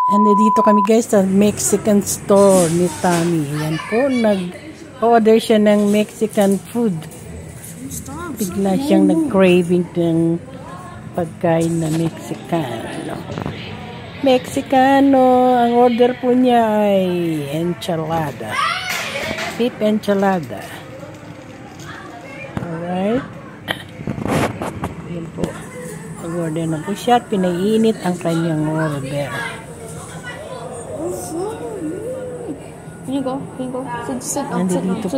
And dito kami guys sa Mexican store ni Tammy. Ayan po, nag-order siya ng Mexican food. Bigla siyang nag-craving ng pagkain na Mexicano. Mexicano, ang order po niya ay enchilada. Beef enchilada. Alright. Ayan po. Nag-order na po siya at pinaiinit ang kanyang order. Here you go. Sit Nandito po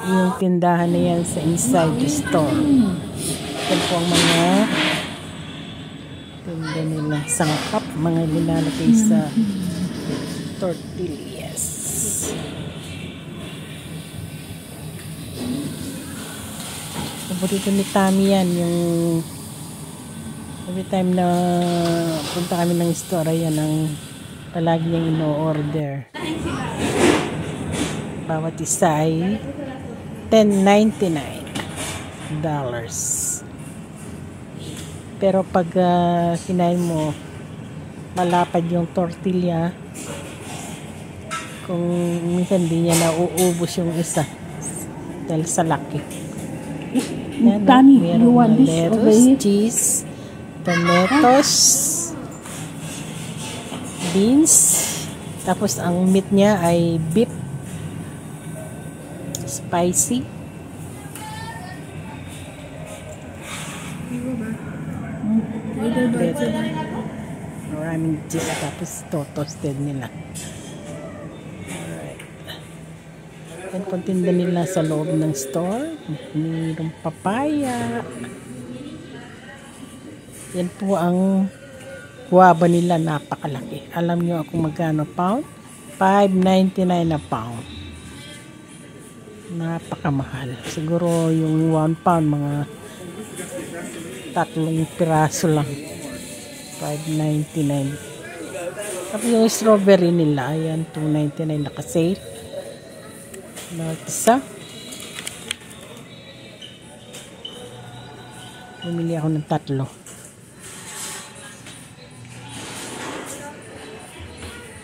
yung tindahan na yan sa inside the store. Yan po ang mga tinda nila. Sangkap, mga nilalagay sa tortillas. Paborito ni Tammy yan. Yung every time na punta kami ng store, yan ang palagi niyang ino-order. Bawat isa ay $10.99. Pero pag kinain mo, malapad yung tortilla, kung minsan di niya nauubos yung isa dahil sa laki. Yan, meron lettuce, cheese, tomatoes, beans, tapos ang meat niya ay beef, spicy. Maraming cheese, tapos toasted nila. Alright. Yan po tinda nila sa loob ng store. Mayroong papaya. Yan po ang guava nila, napakalaki. Alam nyo ako magkano pound? $5.99 a pound. Napakamahal. Siguro yung 1 pound, mga 3 piraso lang. $5.99. Tapos yung strawberry nila, ayan, $2.99 nakasale. Bawat isa. Bumili ako ng 3.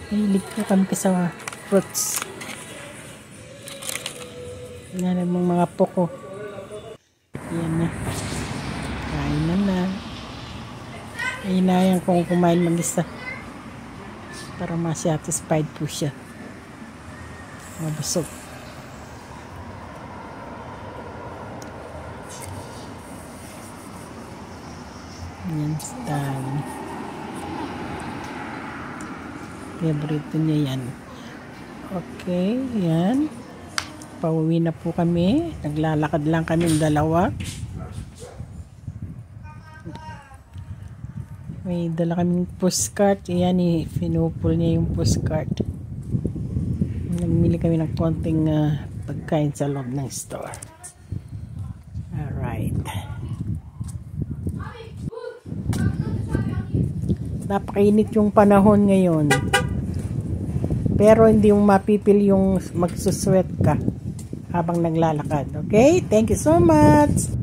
Hilig ko kami sa fruits. Yan ang mga poko. Yan na. Kain na. Hinayang kong kumain mag-isa. Para ma-satisfied po siya. Mabusog. Yan style. Favorite niya yan. Okay, yan. Pauwi na po kami. Naglalakad lang kami ng dalawa. May dala kaming postcard. Ayan, pinupul niya yung postcard. Nagmili kami ng konting pagkain sa loob ng store. Alright. Napakainit yung panahon ngayon. Pero hindi mo mapipil yung magsusweat ka habang naglalakad. Okay? Thank you so much!